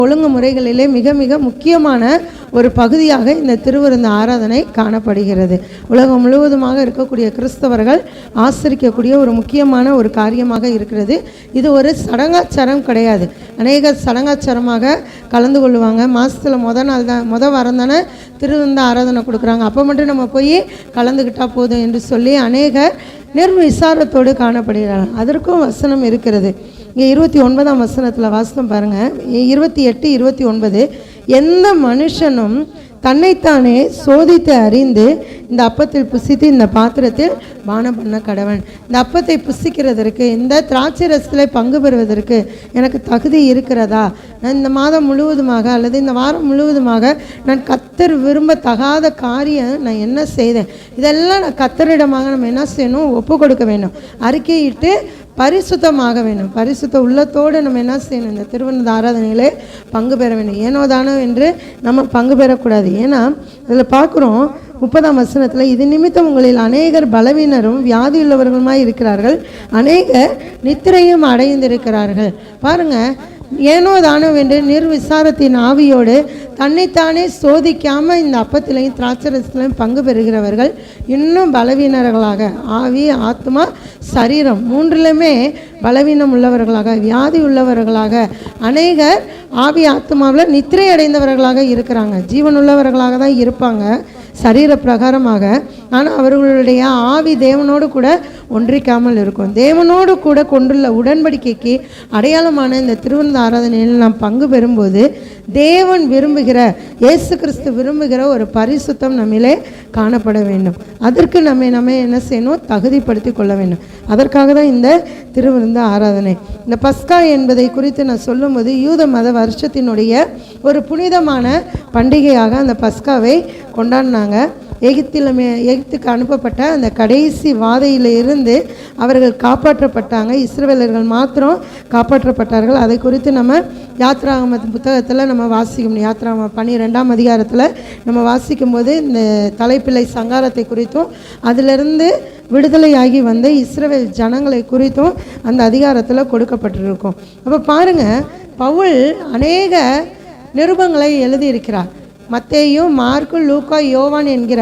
ஒழுங்குமுறைகளிலே மிக மிக முக்கியமான ஒரு பகுதியாக இந்த திருவிருந்து ஆராதனை காணப்படுகிறது. உலகம் முழுவதுமாக இருக்கக்கூடிய கிறிஸ்தவர்கள் ஆசரிக்கக்கூடிய ஒரு முக்கியமான ஒரு காரியமாக இருக்கிறது. இது ஒரு சடங்காச்சாரம் கிடையாது. அநேக சடங்காச்சாரமாக கலந்து கொள்ளுவாங்க. மாதத்தில் மொதல் வாரம் தானே திருவிருந்து ஆராதனை கொடுக்குறாங்க, அப்போ மட்டும் நம்ம போய் கலந்துக்கிட்டால் போதும் என்று சொல்லி அநேகர் நிர்விசாரத்தோடு காணப்படுகிறார்கள். அதற்கும் வசனம் இருக்கிறது. இங்கே 29ஆம் வசனத்தில் வாசனம் பாருங்கள். 28, 29, எந்த மனுஷனும் தன்னைத்தானே சோதித்து அறிந்து இந்த அப்பத்தில் புசித்து இந்த பாத்திரத்தில் பானம் பண்ண கடவன். இந்த அப்பத்தை புசிக்கிறதற்கு, இந்த திராட்சை ரசத்தில் பங்கு பெறுவதற்கு எனக்கு தகுதி இருக்கிறதா? நான் இந்த மாதம் முழுவதுமாக அல்லது இந்த வாரம் முழுவதுமாக நான் கர்த்தர் விரும்பத்தகாத காரியம் நான் என்ன செய்தேன், இதெல்லாம் நான் கர்த்தரிடமாக நம்ம என்ன செய்யணும்? ஒப்பு கொடுக்க வேண்டும், அறிக்கையிட்டு பரிசுத்தமாக வேண்டும். பரிசுத்த உள்ளத்தோடு நம்ம என்ன செய்யணும்? இந்த திருவிருந்து ஆராதனையிலே பங்கு பெற வேண்டும். ஏனோ தானோ என்று நம்ம பங்கு பெறக்கூடாது. ஏன்னா இதில் பார்க்குறோம் 30ஆம் வசனத்தில், இது நிமித்தம் உங்களில் அநேகர் பலவீனரும் வியாதியுள்ளவர்களுமாய் இருக்கிறார்கள், அநேகர் நித்திரையும் அடைந்திருக்கிறார்கள். பாருங்கள், ஏனோ தானோ என்று நிர்விசாரத்தின் ஆவியோடு தன்னைத்தானே சோதிக்காமல் இந்த அப்பத்திலையும் திராட்சரசத்திலையும் பங்கு பெறுகிறவர்கள் இன்னும் பலவீனர்களாக, ஆவி, ஆத்மா, சரீரம் மூன்றிலுமே பலவீனம் உள்ளவர்களாக, வியாதி உள்ளவர்களாக, அநேகர் ஆவி ஆத்மாவில் நித்திரை அடைந்தவர்களாக இருக்கிறாங்க. ஜீவன் உள்ளவர்களாக தான் இருப்பாங்க சரீர பிரகாரமாக, ஆனால் அவர்களுடைய ஆவி தேவனோடு கூட ஒன்றிக்காமல் இருக்கும். தேவனோடு கூட கொண்டுள்ள உடன்படிக்கைக்கு அடையாளமான இந்த திருவிருந்து ஆராதனையில் நாம் பங்கு பெறும்போது தேவன் விரும்புகிற, இயேசு கிறிஸ்து விரும்புகிற ஒரு பரிசுத்தம் நம்மிலே காணப்பட வேண்டும். அதற்கு நம்ம என்ன செய்யணும்? தகுதிப்படுத்தி கொள்ள வேண்டும். அதற்காக தான் இந்த திருவிருந்து ஆராதனை. இந்த பஸ்கா என்பதை குறித்து நான் சொல்லும்போது, யூத மத வருஷத்தினுடைய ஒரு புனிதமான பண்டிகையாக அந்த பஸ்காவை கொண்டாடினாங்க. எகிப்துக்கு அனுப்பப்பட்ட அந்த கடைசி வாதையிலிருந்து அவர்கள் காப்பாற்றப்பட்டாங்க. இஸ்ரவேலர்கள் மாத்திரம் காப்பாற்றப்பட்டார்கள். அதை குறித்து நம்ம யாத்ராகம புத்தகத்தில் நம்ம வாசிக்கணும். யாத்ராகம 12ஆம் அதிகாரத்தில் நம்ம வாசிக்கும் போது இந்த தலைப்பிள்ளை சங்காரத்தை குறித்தும் அதிலிருந்து விடுதலையாகி வந்த இஸ்ரவேல் ஜனங்களை குறித்தும் அந்த அதிகாரத்தில் கொடுக்கப்பட்டிருக்கும். அப்போ பாருங்கள், பவுல் அநேக நிருபங்களை எழுதியிருக்கிறார். மத்தேயு, மார்க்கு, லூக்கா, யோவான் என்கிற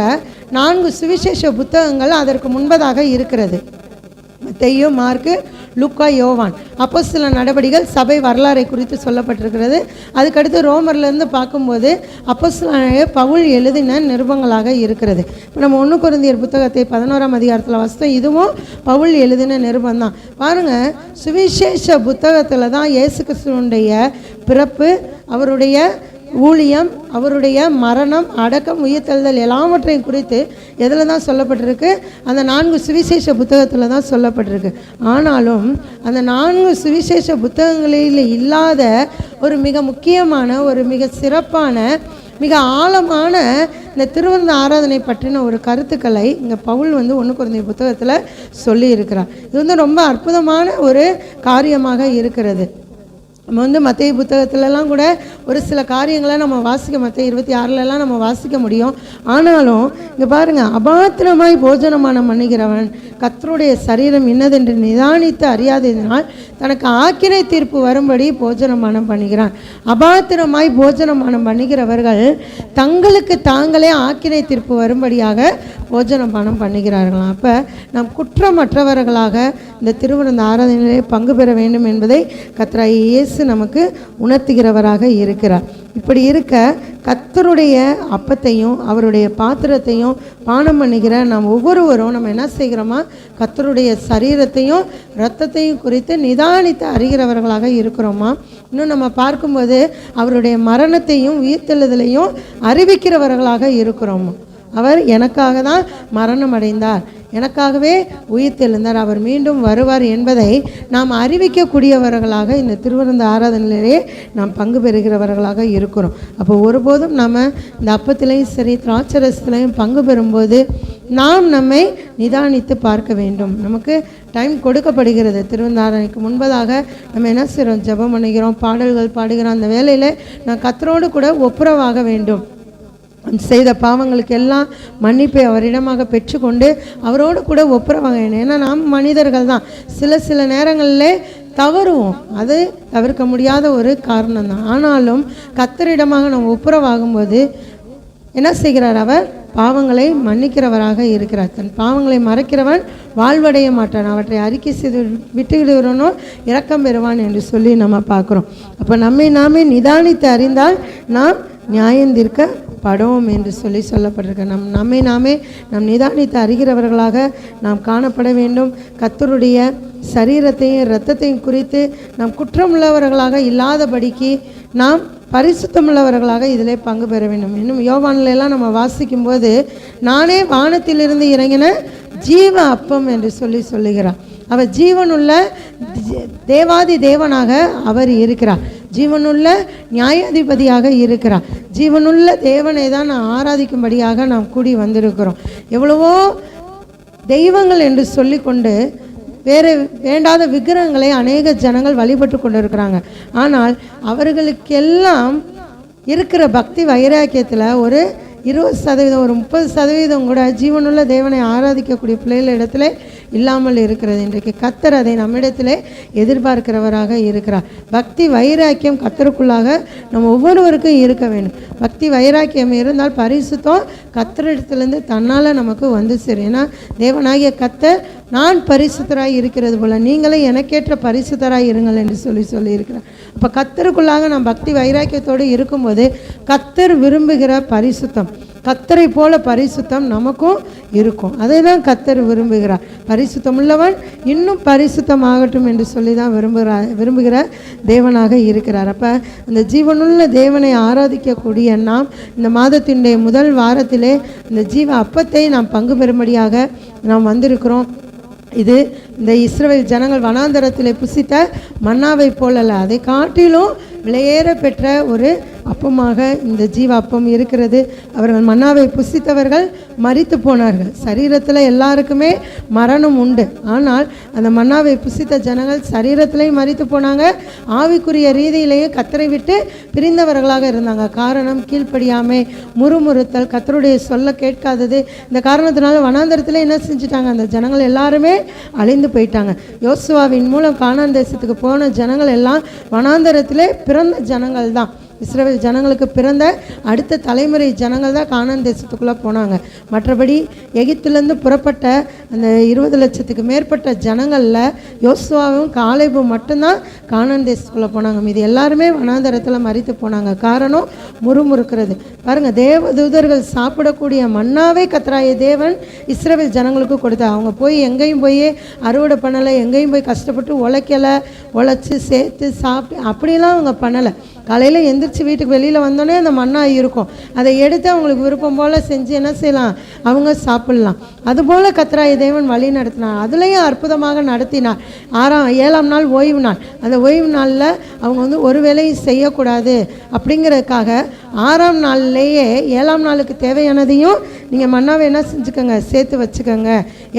4 சுவிசேஷ புத்தகங்கள் அதற்கு முன்பதாக இருக்கிறது. மத்தேயு, மார்க்கு, லூக்கா, யோவான். அப்போஸ்தலர் நடவடிக்கைகள், சபை வரலாறை குறித்து சொல்லப்பட்டிருக்கிறது. அதுக்கடுத்து ரோமர்லேருந்து பார்க்கும்போது அப்போஸ்தலர் பவுல் எழுதின நிருபங்களாக இருக்கிறது. இப்போ நம்ம 1 கொரிந்தியர் புத்தகத்தை 11ஆம் அதிகாரத்தில் வாசித்தோம். இதுவும் பவுல் எழுதின நிருபம் தான். பாருங்கள், சுவிசேஷ புத்தகத்தில் தான் இயேசு கிறிஸ்துவுடைய பிறப்பு, அவருடைய ஊழியம், அவருடைய மரணம், அடக்கம், உயிர்த்தெழுதல் எல்லாவற்றையும் குறித்து எதில் தான் சொல்லப்பட்டிருக்கு? அந்த 4 சுவிசேஷ புத்தகத்தில் தான் சொல்லப்பட்டிருக்கு. ஆனாலும் அந்த 4 சுவிசேஷ புத்தகங்களில் இல்லாத ஒரு மிக முக்கியமான, ஒரு மிக சிறப்பான, மிக ஆழமான இந்த திருவிருந்து ஆராதனை பற்றின ஒரு கருத்துக்களை இங்கே பவுல் 1 கொரிந்தியர் புத்தகத்தில் சொல்லி இருக்கிறார். இது ரொம்ப அற்புதமான ஒரு காரியமாக இருக்கிறது. நம்ம மத்தேயு புத்தகத்திலலாம் கூட ஒரு சில காரியங்களை நம்ம வாசிக்க, மத்தேயு 26லலாம் நம்ம வாசிக்க முடியும். ஆனாலும் இங்கே பாருங்கள், அபாத்திரமாய் போஜனமானம் பண்ணுகிறவன் கர்த்தருடைய சரீரம் இன்னதென்று நிதானித்து அறியாததினால் தனக்கு ஆக்கினை தீர்ப்பு வரும்படி போஜனமானம் பண்ணுகிறான். அபாத்திரமாய் போஜனமானம் பண்ணுகிறவர்கள் தங்களுக்கு தாங்களே ஆக்கினை தீர்ப்பு வரும்படியாக போஜனமானம் பண்ணுகிறார்களாம். அப்போ நாம் குற்றமற்றவர்களாக இந்த திருவிருந்து ஆராதனையிலே பங்கு பெற வேண்டும் என்பதை கர்த்தராகிய இயேசு நமக்கு உணர்த்துகிறவராக இருக்கிறார். இப்படி இருக்க கர்த்தருடைய அப்பத்தையும் அவருடைய பாத்திரத்தையும் பானம் பண்ணுகிற நாம் ஒவ்வொருவரும் நம்ம என்ன செய்கிறோமா? கர்த்தருடைய சரீரத்தையும் இரத்தத்தையும் குறித்து நிதானித்து அறிகிறவர்களாக இருக்கிறோமா? இன்னும் நம்ம பார்க்கும்போது அவருடைய மரணத்தையும் உயிர்த்தெழுதலையும் அறிவிக்கிறவர்களாக இருக்கிறோமா? அவர் எனக்காக தான் மரணம் அடைந்தார், எனக்காகவே உயிர்த்தெழுந்தார், அவர் மீண்டும் வருவார் என்பதை நாம் அறிவிக்கக்கூடியவர்களாக இந்த திருவிருந்து ஆராதனையிலே நாம் பங்கு பெறுகிறவர்களாக இருக்கிறோம். அப்போ ஒருபோதும் நம்ம இந்த அப்பத்திலையும் சரி திராட்சரசத்திலையும் பங்கு பெறும்போது நாம் நம்மை நிதானித்து பார்க்க வேண்டும். நமக்கு டைம் கொடுக்கப்படுகிறது. திருவிருந்து ஆராதனைக்கு முன்பதாக நம்ம என்ன செய்கிறோம்? ஜெபம் பண்ணுகிறோம், பாடல்கள் பாடுகிறோம். அந்த வேளையில் நான் கர்த்தரோடு கூட ஒப்புரவாக வேண்டும். செய்த பாவங்களுக்கு எல்லாம் மன்னிப்பை அவரிடமாக பெற்றுக்கொண்டு அவரோடு கூட ஒப்புரவாக வேண்டும். ஏன்னா நாம் மனிதர்கள் தான். சில நேரங்களில் தவறுவோம், அது தவிர்க்க முடியாத ஒரு காரணம் தான். ஆனாலும் கர்த்தரிடமாக நம்ம ஒப்புரவாகும்போது என்ன செய்கிறார்? அவர் பாவங்களை மன்னிக்கிறவராக இருக்கிறார். தன் பாவங்களை மறைக்கிறவன் வாழ்வடைய மாட்டான், அவற்றை அறிக்கை செய்து விட்டுவிடுகிறவனோ இரக்கம் பெறுவான் என்று சொல்லி நம்ம பார்க்குறோம். அப்போ நம்மை நாமே நிதானித்து அறிந்தால் நாம் நியாயந்தீர்க்கப்படுவோம் என்று சொல்லப்பட்டிருக்க. நம்மை நாமே நாம் நிதானித்து அறிகிறவர்களாக நாம் காணப்பட வேண்டும். கர்த்தருடைய சரீரத்தையும் இரத்தத்தையும் குறித்து நாம் குற்றமுள்ளவர்களாக இல்லாதபடிக்கு நாம் பரிசுத்தமுள்ளவர்களாக இதிலே பங்கு பெற வேண்டும். இன்னும் யோவானிலெல்லாம் நம்ம வாசிக்கும்போது நானே வானத்திலிருந்து இறங்கின ஜீவ அப்பம் என்று சொல்லுகிறார். அவர் ஜீவனுள்ள தேவாதி தேவனாக அவர் இருக்கிறார், ஜீவனுள்ள நியாயாதிபதியாக இருக்கிறார். ஜீவனுள்ள தேவனை தான் நான் ஆராதிக்கும்படியாக நாம் கூடி வந்திருக்கிறோம். எவ்வளவோ தெய்வங்கள் என்று சொல்லிக்கொண்டு வேறு வேண்டாத விக்கிரகங்களை அநேக ஜனங்கள் வழிபட்டு கொண்டு இருக்கிறாங்க. ஆனால் அவர்களுக்கெல்லாம் இருக்கிற பக்தி வைராக்கியத்தில் ஒரு 20%, ஒரு 30% கூட ஜீவனுள்ள தேவனை ஆராதிக்கக்கூடிய பிள்ளைகள் இடத்துல இல்லாமல் இருக்கிறது. இன்றைக்கு கர்த்தர் அதை நம்மிடத்திலே எதிர்பார்க்கிறவராக இருக்கிறார். பக்தி வைராக்கியம் கர்த்தருக்குள்ளாக நம்ம ஒவ்வொருவருக்கும் இருக்க வேண்டும். பக்தி வைராக்கியம் இருந்தால் பரிசுத்தம் கர்த்தரிடத்திலிருந்து தன்னால் நமக்கு வந்து சரி. ஏன்னா தேவனாகிய கர்த்தர் நான் பரிசுத்தராய் இருக்கிறது போல நீங்களும் எனக்கேற்ற பரிசுத்தராய் இருங்கள் என்று சொல்லியிருக்கிறார். அப்போ கர்த்தருக்குள்ளாக நாம் பக்தி வைராக்கியத்தோடு இருக்கும்போது கர்த்தர் விரும்புகிற பரிசுத்தம், கர்த்தரை போல பரிசுத்தம் நமக்கும் இருக்கும். அதை தான் கர்த்தர் விரும்புகிறார். பரிசுத்தம் உள்ளவன் இன்னும் பரிசுத்தமாகட்டும் என்று சொல்லி தான் விரும்புகிற தேவனாக இருக்கிறார். அப்போ அந்த ஜீவனுள்ள தேவனை ஆராதிக்கக்கூடிய நாம் இந்த மாதத்தினுடைய முதல் வாரத்திலே இந்த ஜீவ அப்பத்தை நாம் பங்கு பெறும்படியாக நாம் வந்திருக்கிறோம். இது இந்த இஸ்ரவேல் ஜனங்கள் வனாந்தரத்தில் புசித்த மன்னாவை போலல்ல, அதை காட்டிலும் விலையேற பெற்ற ஒரு அப்பமாக இந்த ஜீவ அப்பம் இருக்கிறது. அவர்கள் மன்னாவை புசித்தவர்கள் மரித்து போனார்கள். சரீரத்தில் எல்லாருக்குமே மரணம் உண்டு. ஆனால் அந்த மன்னாவை புசித்த ஜனங்கள் சரீரத்திலையும் மரித்து போனாங்க, ஆவிக்குரிய ரீதியிலேயே கர்த்தரை விட்டு பிரிந்தவர்களாக இருந்தாங்க. காரணம் கீழ்ப்படியாமை, முறுமுறுத்தல், கர்த்தருடைய சொல்ல கேட்காதது. இந்த காரணத்தினால வனாந்தரத்தில் என்ன செஞ்சுட்டாங்க? அந்த ஜனங்கள் எல்லாருமே அழிந்து போயிட்டாங்க. யோசுவாவின் மூலம் கானான் தேசத்துக்கு போன ஜனங்கள் எல்லாம் வனாந்தரத்திலே பிறந்த ஜனங்கள் தான். இஸ்ரவேல் ஜனங்களுக்கு பிறந்த அடுத்த தலைமுறை ஜனங்கள் தான் கானான் தேசத்துக்குள்ளே போனாங்க. மற்றபடி எகிப்திலேருந்து புறப்பட்ட அந்த 20 லட்சத்துக்கு மேற்பட்ட ஜனங்களில் யோசுவாவும் காலேபும் மட்டும்தான் கானான் தேசத்துக்குள்ளே போனாங்க. இது எல்லாருமே வனாந்தரத்தில் மரித்து போனாங்க. காரணம் முறுமுறுக்கிறது. பாருங்கள், தேவதூதர்கள் சாப்பிடக்கூடிய மன்னாவை கர்த்தராகிய தேவன் இஸ்ரவேல் ஜனங்களுக்கு கொடுத்தார். அவங்க போய் எங்கேயும் போய் அறுவடை பண்ணலை, எங்கேயும் போய் கஷ்டப்பட்டு உழைச்சி சேர்த்து சாப்பிட்டு அப்படிலாம் அவங்க பண்ணலை. காலையில் எந்திரிச்சு வீட்டுக்கு வெளியில் வந்தோடனே அந்த மண்ணா இருக்கும், அதை எடுத்து அவங்களுக்கு விருப்பம் போல் செஞ்சு என்ன செய்யலாம்? அவங்க சாப்பிட்லாம். அதுபோல் கர்த்தராகிய தேவன் வழி நடத்தினார். அதுலேயும் அற்புதமாக நடத்தினார். 7ஆம் நாள் ஓய்வு நாள். அந்த ஓய்வு நாளில் அவங்க ஒரு வேலையும் செய்யக்கூடாது அப்படிங்கிறதுக்காக 6ஆம் நாள்லேயே 7ஆம் நாளுக்கு தேவையானதையும் நீங்கள் மன்னாவை என்ன செஞ்சுக்கோங்க? சேர்த்து வச்சுக்கோங்க.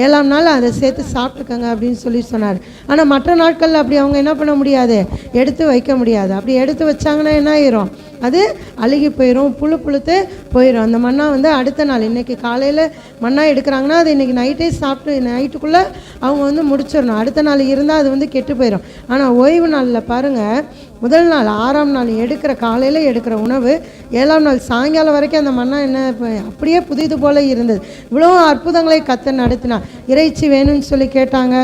7ஆம் நாள் அதை சேர்த்து சாப்பிட்டுக்கோங்க அப்படின்னு சொன்னார். ஆனால் மற்ற நாட்களில் அப்படி அவங்க என்ன பண்ண முடியாது? எடுத்து வைக்க முடியாது. அப்படி எடுத்து வச்சாங்கன்னா என்ன ஆயிரும்? அது அழுகி போயிடும், புழுத்து போயிடும். அந்த மண்ணா அடுத்த நாள், இன்றைக்கி காலையில் மண்ணா எடுக்கிறாங்கன்னா அது இன்றைக்கி நைட்டே சாப்பிட்டு நைட்டுக்குள்ளே அவங்க முடிச்சிடணும். அடுத்த நாள் இருந்தால் அது கெட்டு போயிடும். ஆனால் ஓய்வு நாளில் பாருங்கள், முதல் நாள் 6ஆம் நாள் காலையில் எடுக்கிற உணவு 7ஆம் நாள் சாயங்காலம் வரைக்கும் அந்த மண்ணா என்ன அப்படியே புதிது போல் இருந்தது. இவ்வளோ அற்புதங்களை கர்த்தர் நடத்தினார். இறைச்சி வேணும்னு சொல்லி கேட்டாங்க.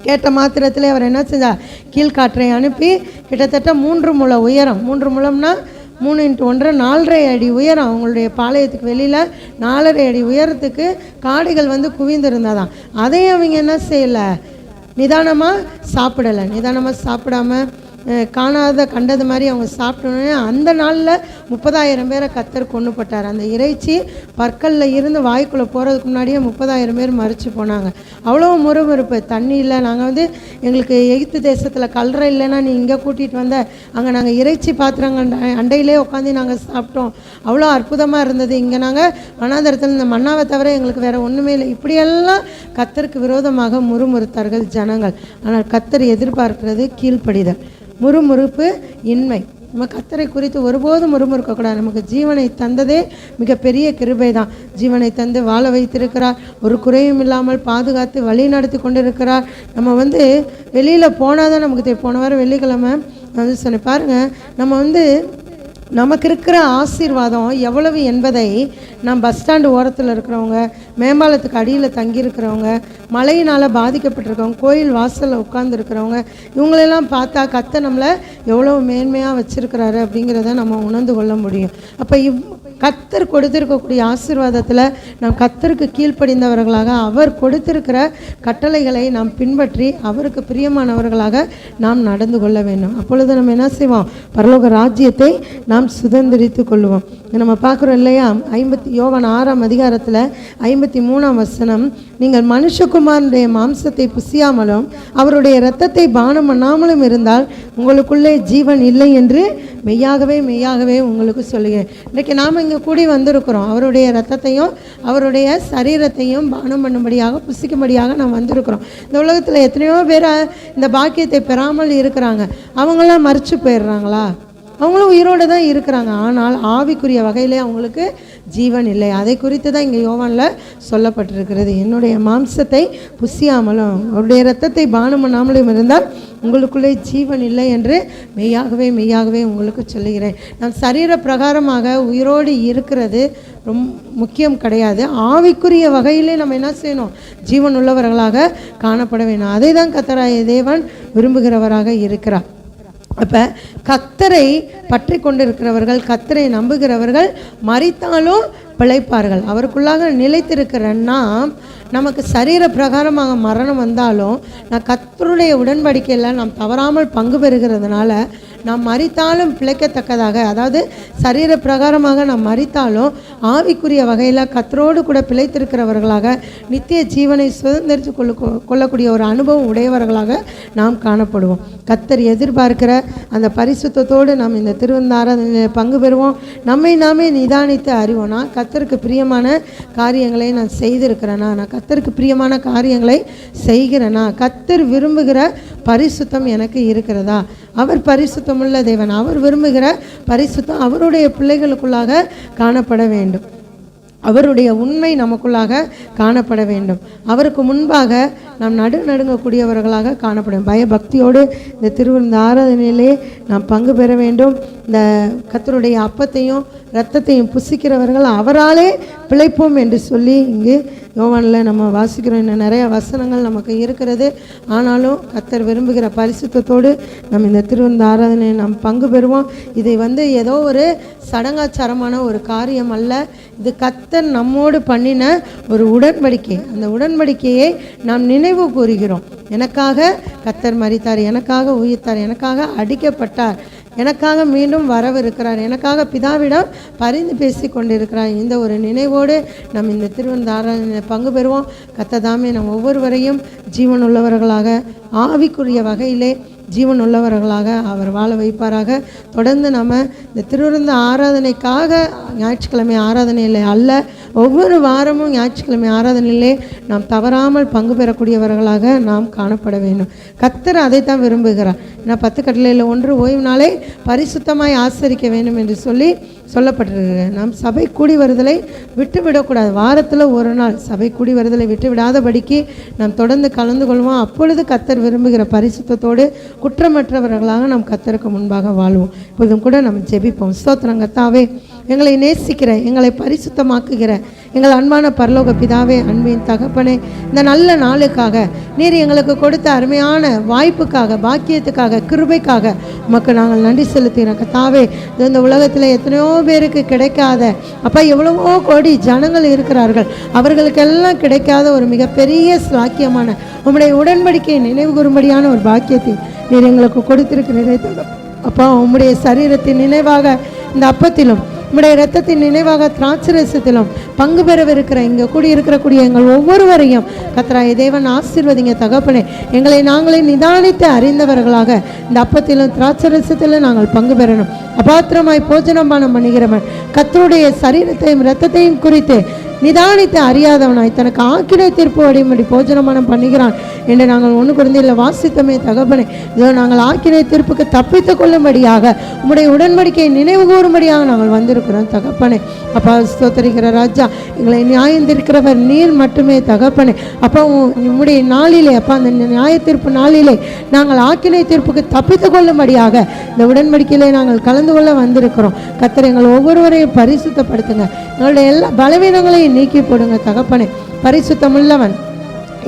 கேட்ட மாத்திரத்தில் அவர் என்ன செஞ்சார்? கீழ்காற்றை அனுப்பி கிட்டத்தட்ட 3 முழ உயரம், 3 முழம்னா 3 × 1 4.5 அடி உயரம், அவங்களுடைய பாளையத்துக்கு வெளியில் 4.5 அடி உயரத்துக்கு காடுகள் குவிந்திருந்தாதான். அதையும் அவங்க என்ன செய்யலை? நிதானமாக சாப்பிடலை. நிதானமாக சாப்பிடாமல் கண்டது மாதிரி அவங்க சாப்பிட்டோன்னே அந்த நாளில் 30,000 பேரை கர்த்தர் கொன்னுப்பட்டார். அந்த இறைச்சி பற்களில் இருந்து வாய்க்குள்ளே போகிறதுக்கு முன்னாடியே 30,000 பேர் மறித்து போனாங்க. அவ்வளோ முறுமுறுப்பு. தண்ணி இல்லை, நாங்கள் எங்களுக்கு எகிப்து தேசத்தில் கல்ற இல்லைன்னா நீ இங்கே கூட்டிகிட்டு வந்த, அங்கே நாங்கள் இறைச்சி பாத்திரங்கள் அண்டையிலே உட்காந்து நாங்கள் சாப்பிட்டோம், அவ்வளோ அற்புதமாக இருந்தது. இங்கே நாங்கள் வனாந்தரத்தில் இந்த மன்னாவை தவிர எங்களுக்கு வேறு ஒன்றுமே இல்லை. இப்படியெல்லாம் கர்த்தருக்கு விரோதமாக முறுமுறுத்தார்கள் ஜனங்கள். ஆனால் கர்த்தர் எதிர்பார்க்கிறது கீழ்ப்படிதல், முறுமுறுப்பு இன்மை. நம்ம கர்த்தரை குறித்து ஒருபோதும் முறுமுறுக்கக்கூடாது. நமக்கு ஜீவனை தந்ததே மிகப்பெரிய கிருபை தான். ஜீவனை தந்து வாழ வைத்திருக்கிறார், ஒரு குறையும் இல்லாமல் பாதுகாத்து வழி நடத்தி கொண்டிருக்கிறார். நம்ம வெளியில் போனால் தான் நமக்கு போன வாரம் வெள்ளிக்கிழமை சொன்னேன் பாருங்கள், நம்ம நமக்கு இருக்கிற ஆசீர்வாதம் எவ்வளவு என்பதை நாம் பஸ் ஸ்டாண்டு ஓரத்தில் இருக்கிறவங்க, மேம்பாலத்துக்கு அடியில் தங்கியிருக்கிறவங்க, மழையினால் பாதிக்கப்பட்டிருக்கவங்க, கோயில் வாசலில் உட்கார்ந்துருக்கிறவங்க, இவங்களெல்லாம் பார்த்தா கர்த்தர் நம்மளை எவ்வளோ மேன்மையாக வச்சுருக்கிறாரு அப்படிங்கிறத நம்ம உணர்ந்து கொள்ள முடியும். அப்போ கர்த்தர் கொடுத்திருக்கக்கூடிய ஆசீர்வாதத்தில் நாம் கர்த்தருக்கு கீழ்ப்படிந்தவர்களாக, அவர் கொடுத்திருக்கிற கட்டளைகளை நாம் பின்பற்றி அவருக்கு பிரியமானவர்களாக நாம் நடந்து கொள்ள வேண்டும். அப்பொழுது நம்ம என்ன செய்வோம்? பரலோக ராஜ்யத்தை நாம் சுதந்திரித்து கொள்வோம். நம்ம பார்க்குறோம் இல்லையா, யோவான் 6ஆம் அதிகாரத்தில் 53ஆம் வசனம், நீங்கள் மனுஷகுமாரனுடைய மாம்சத்தை புசியாமலும் அவருடைய இரத்தத்தை பானம் பண்ணாமலும் இருந்தால் உங்களுக்குள்ளே ஜீவன் இல்லை என்று மெய்யாகவே மெய்யாகவே உங்களுக்கு சொல்லுகிறேன். இன்றைக்கி நாம் இங்கே கூடி வந்திருக்கிறோம், அவருடைய இரத்தத்தையும் அவருடைய சரீரத்தையும் பானம் பண்ணும்படியாக புசிக்கும்படியாக நாம் வந்திருக்கிறோம். இந்த உலகத்தில் எத்தனையோ பேர் இந்த பாக்கியத்தை பெறாமல் இருக்கிறாங்க. அவங்களாம் மறித்து போயிடுறாங்களா? அவங்களும் உயிரோடு தான் இருக்கிறாங்க, ஆனால் ஆவிக்குரிய வகையிலே அவங்களுக்கு ஜீவன் இல்லை. அதை குறித்து தான் இங்கே யோவானில் சொல்லப்பட்டிருக்கிறது. என்னுடைய மாம்சத்தை புசியாமலும் அவருடைய இரத்தத்தை பானம் பண்ணாமலும் இருந்தால் உங்களுக்குள்ளே ஜீவன் இல்லை என்று மெய்யாகவே மெய்யாகவே உங்களுக்கு சொல்லுகிறேன். நான் சரீர பிரகாரமாக உயிரோடு இருக்கிறது ரொம்ப முக்கியம் கிடையாது. ஆவிக்குரிய வகையிலே நம்ம என்ன செய்யணும்? ஜீவன் உள்ளவர்களாக காணப்பட வேண்டும். அதை தான் கர்த்தராகிய தேவன் விரும்புகிறவராக இருக்கிறார். அப்போ கர்த்தரை பற்றி கொண்டிருக்கிறவர்கள், கர்த்தரை நம்புகிறவர்கள் மரித்தாலும் பிழைப்பார்கள். அவருக்குள்ளாக நிலைத்திருக்கிற நாம், நமக்கு சரீர பிரகாரமாக மரணம் வந்தாலும் நான் கர்த்தருடைய உடன்படிக்கையில் நாம் தவறாமல் பங்கு பெறுகிறதுனால நாம் மரித்தாலும் பிழைக்கத்தக்கதாக, அதாவது சரீர பிரகாரமாக நாம் மரித்தாலும் ஆவிக்குரிய வகையில் கர்த்தரோடு கூட பிழைத்திருக்கிறவர்களாக நித்திய ஜீவனை சுதந்திரித்து கொள்ளக்கூடிய ஒரு அனுபவம் உடையவர்களாக நாம் காணப்படுவோம். கர்த்தர் எதிர்பார்க்கிற அந்த பரிசுத்தத்தோடு நாம் இந்த திருவந்தாராதனையில் பங்கு பெறுவோம். நம்மை நாமே நிதானித்து அறிவோம். நான் கர்த்தருக்கு பிரியமான காரியங்களை நான் செய்திருக்கிறேனா? நான் கர்த்தருக்கு பிரியமான காரியங்களை செய்கிறேனா? கர்த்தர் விரும்புகிற பரிசுத்தம் எனக்கு இருக்கிறதா? அவர் பரிசுத்தமுள்ள தேவன். அவர் விரும்புகிற பரிசுத்தம் அவருடைய பிள்ளைகளுக்குள்ளாக காணப்பட வேண்டும். அவருடைய உண்மை நமக்குள்ளாக காணப்பட வேண்டும். அவருக்கு முன்பாக நாம் நடுங்கக்கூடியவர்களாக காணப்படும். பயபக்தியோடு இந்த ஆராதனையிலே நாம் பங்கு பெற வேண்டும். இந்த கர்த்தருடைய அப்பத்தையும் இரத்தத்தையும் புசிக்கிறவர்கள் அவராலே பிழைப்போம் என்று சொல்லி இங்கு யோவானில் நம்ம வாசிக்கிறோம். இன்னும் நிறைய வசனங்கள் நமக்கு இருக்கிறது. ஆனாலும் கர்த்தர் விரும்புகிற பரிசுத்தத்தோடு நம்ம இந்த ஆராதனையை நாம் பங்கு பெறுவோம். இதை ஏதோ ஒரு சடங்காச்சாரமான ஒரு காரியம் அல்ல. இது கர்த்தர் நம்மோடு பண்ணின ஒரு உடன்படிக்கை. அந்த உடன்படிக்கையை நாம் நினைவு கூறுகிறோம். எனக்காக கர்த்தர் மரித்தார், எனக்காக உயிர்த்தார், எனக்காக அடிக்கப்பட்டார், எனக்காக மீண்டும் வரவிருக்கிறார், எனக்காக பிதாவிடம் பரிந்து பேசி கொண்டிருக்கிறார். இந்த ஒரு நினைவோடு நம் இந்த ஆராதனையில் பங்கு பெறுவோம். கர்த்தர் தாமே நம் ஒவ்வொருவரையும் ஜீவன் உள்ளவர்களாக, ஆவிக்குரிய வகையிலே ஜீவன் உள்ளவர்களாக அவர் வாழ வைப்பாராக. தொடர்ந்து நம்ம இந்த ஆராதனைக்காக ஞாயிற்றுக்கிழமை ஆராதனையில் அல்ல, ஒவ்வொரு வாரமும் ஞாயிற்றுக்கிழமை ஆராதனையிலே நாம் தவறாமல் பங்கு பெறக்கூடியவர்களாக நாம் காணப்பட வேண்டும். கர்த்தர் அதைத்தான் விரும்புகிறார். ஏன்னா 10 கட்டளையில் ஒன்று ஓய்வு நாளை பரிசுத்தமாய் ஆசரிக்க வேண்டும் என்று சொல்லப்பட்டிருக்கு. நாம் சபை கூடி வருதலை விட்டுவிடக்கூடாது. வாரத்தில் ஒரு நாள் சபை கூடி வருதலை விட்டு விடாதபடிக்கு நாம் தொடர்ந்து கலந்து கொள்வோம். அப்பொழுது கர்த்தர் விரும்புகிற பரிசுத்தத்தோடு குற்றமற்றவர்களாக நாம் கர்த்தருக்கு முன்பாக வாழ்வோம். இப்போதும் கூட நம்ம ஜெபிப்போம். ஸ்தோத்திரம் கர்த்தாவே, எங்களை நேசிக்கிற, எங்களை பரிசுத்தமாக்குகிற எங்கள் அன்பான பரலோக பிதாவே, அன்பின் தகப்பனே, இந்த நல்ல நாளுக்காக நீர் எங்களுக்கு கொடுத்த அருமையான வாய்ப்புக்காக, பாக்கியத்துக்காக, கிருபைக்காக உமக்கு நாங்கள் நன்றி செலுத்துகிறோம் கர்த்தாவே. இந்த உலகத்தில் எத்தனையோ பேருக்கு கிடைக்காத, அப்பா எவ்வளவோ கோடி ஜனங்கள் இருக்கிறார்கள், அவர்களுக்கெல்லாம் கிடைக்காத ஒரு மிகப்பெரிய சாக்கியமான உம்முடைய உடன்படிக்கையை நினைவு கூறும்படியான ஒரு பாக்கியத்தை நீர் எங்களுக்கு கொடுத்திருக்கிறீர்கள் அப்பா. உம்முடைய சரீரத்தின் நினைவாக இந்த அப்பத்திலும் உம்முடைய இரத்தத்தின் நினைவாக திராட்சரசத்திலும் பங்கு பெறவிருக்கிற இங்கே கூடிய எங்கள் ஒவ்வொருவரையும் கர்த்தராகிய தேவன் ஆசீர்வதிங்க தகப்பனே. எங்களை நாங்களே நிதானித்து அறிந்தவர்களாக இந்த அப்பத்திலும் திராட்சரசத்திலும் நாங்கள் பங்கு பெறணும். அபாத்திரமாய் போஜனபானம் பண்ணுகிறவன் கர்த்தருடைய சரீரத்தையும் இரத்தத்தையும் குறித்து நிதானித்து அறியாதவனாய் தனக்கு ஆக்கினை தீர்ப்பு வடிமடி போஜனமானம் பண்ணுகிறான் என்று நாங்கள் 1 கொரிந்தியரில் வாசித்தமே தகப்பனே. இதோ நாங்கள் ஆக்கினை தீர்ப்புக்கு தப்பித்துக் கொள்ளும்படியாக உம்முடைய உடன்படிக்கையை நினைவு கூறும்படியாக நாங்கள் வந்திருக்கிறோம் தகப்பனே. அப்பா ஸ்தோத்திரிக்கிற ராஜா, எங்களை நியாயந்திருக்கிறவர் நீர் மட்டுமே தகப்பனே. அப்பா உம்முடைய நாளிலே அப்பா அந்த நியாய தீர்ப்பு நாளிலே நாங்கள் ஆக்கினை தீர்ப்புக்கு தப்பித்துக் கொள்ளும்படியாக இந்த உடன்படிக்கையிலே நாங்கள் கலந்து கொள்ள வந்திருக்கிறோம். கர்த்தர் எங்கள் ஒவ்வொருவரையும் பரிசுத்தப்படுத்துங்க, எங்களுடைய எல்லா பலவீனங்களையும் நீக்கி போடுங்க தகப்பனே. பரிசுத்தமுள்ளவன்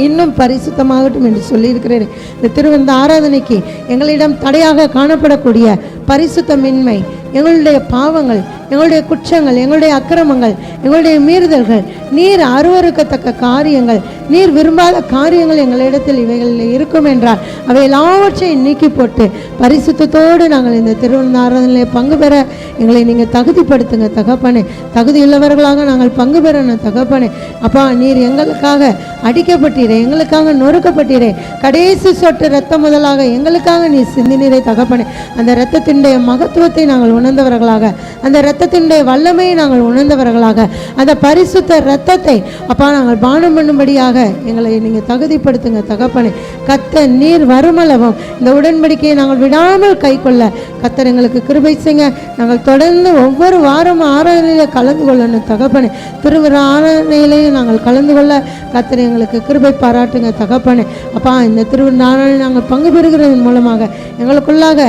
இன்னும் பரிசுத்தமாகட்டும் என்று சொல்லியிருக்கிறேன். இந்த திருவிருந்த ஆராதனைக்கு எங்களிடம் தடையாக காணப்படக்கூடிய பரிசுத்தமின்மை, எங்களுடைய பாவங்கள், எங்களுடைய குற்றங்கள், எங்களுடைய அக்கிரமங்கள், எங்களுடைய மீறுதல்கள், நீர் அருவருக்கத்தக்க காரியங்கள், நீர் விரும்பாத காரியங்கள் எங்களிடத்தில் இவைகளில் இருக்கும் என்றால் அவை எல்லாவற்றையும் நீக்கி போட்டு பரிசுத்தத்தோடு நாங்கள் இந்த திருவிருந்த ஆராதனையிலே பங்கு பெற எங்களை நீங்கள் தகுதிப்படுத்துங்க தகப்பனே. தகுதியுள்ளவர்களாக நாங்கள் பங்கு பெறணும் தகப்பனே. அப்பா நீர் எங்களுக்காக அடிக்கப்பட்டீரே, எங்களுக்காக நொறுக்கப்பட்டீரே, கடைசி சொட்டு ரத்தம் முதலாக எங்களுக்காக நீ சிந்தினீரே தகப்பனே. அந்த இரத்தத்தினுடைய மகத்துவத்தை நாங்கள் உணர்ந்தவர்களாக, அந்த இரத்தத்தினுடைய வல்லமையை நாங்கள் உணர்ந்தவர்களாக, அந்த பரிசுத்த இரத்தத்தை அப்பா நாங்கள் பானம் பண்ணும்படியாக எங்களை நீங்கள் தகுதிப்படுத்துங்க தகப்பனே. கர்த்தர் நீர் வருமளவும் இந்த உடன்படிக்கையை நாங்கள் விடாமல் கை கொள்ள கர்த்தர் எங்களுக்கு கிருபை செய்யுங்க. நாங்கள் தொடர்ந்து ஒவ்வொரு வாரமும் ஆராதனையில கலந்து கொள்ளணும் தகப்பனே. திருவிழா ஆராதனையிலையும் நாங்கள் கலந்து கொள்ள கர்த்தர் எங்களுக்கு கிருபை பாராட்டுங்க தகப்பனே. அப்பா இந்த திருவிழா ஆராதனை நாங்கள் பங்கு பெறுகிறதன் மூலமாக எங்களுக்குள்ளாக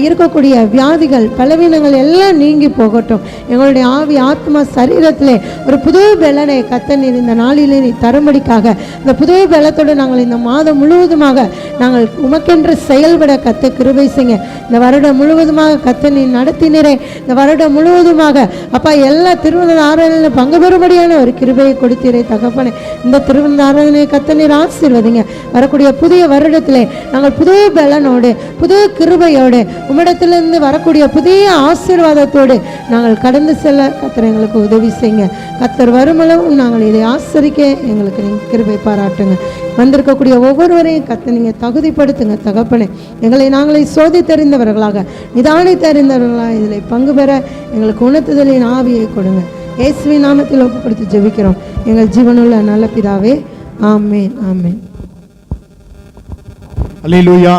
இருக்கக்கூடிய வியாதிகள், பலவீனங்கள் எல்லாம் நீங்கி போகட்டும். எங்களுடைய ஆவி, ஆத்மா, சரீரத்திலே ஒரு புது பலனை கர்த்தர் நீர் இந்த நாளிலே நீ தரும்படிக்காக இந்த புது பலத்தோடு நாங்கள் இந்த மாதம் முழுவதுமாக நாங்கள் உமக்கென்று செயல்பட கர்த்தர் கிருபை செய்யுங்க. இந்த வருடம் முழுவதுமாக கர்த்தர் நீ நடத்தினரே, இந்த வருடம் முழுவதுமாக அப்பா எல்லா திருவிழா ஆராதனையிலும் பங்கு பெறும்படியான ஒரு கிருபையை கொடுத்தீரே தகப்பனே. இந்த திருவிழா ஆராதனையை கர்த்தர் நீர் ஆசீர்வதிங்க. வரக்கூடிய புதிய வருடத்திலே நாங்கள் புது பலனோடு, புது கிருபையோடு, உம்மிடத்திலிருந்து வரக்கூடிய புதிய ஆசீர்வாதத்தோடு நாங்கள் கடந்து செல்ல கர்த்தர் எங்களுக்கு உதவி செய்யுங்க. கர்த்தர் வருமளவும் நாங்கள் இதை ஆசரிக்க எங்களுக்கு நீங்கள் கிருபை பாராட்டுங்க. வந்திருக்கக்கூடிய ஒவ்வொருவரையும் கர்த்தர் நீங்கள் தகுதிப்படுத்துங்க தகப்பனே. எங்களை நாங்களே சோதித்தறிந்தவர்களாக, நிதானித்தறிந்தவர்களாக இதில் பங்கு பெற எங்களுக்கு உணர்த்துதலின் ஆவியை கொடுங்க. இயேசுவின் நாமத்தில் ஒப்புப்படுத்தி ஜெபிக்கிறோம் எங்கள் ஜீவனுள்ள நல்ல பிதாவே, ஆமென் ஆமென். அல்லேலூயா.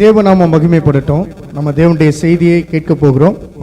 தேவநாமம் மகிமைப்படட்டும். நம்ம தேவனுடைய செய்தியை கேட்க போகிறோம்.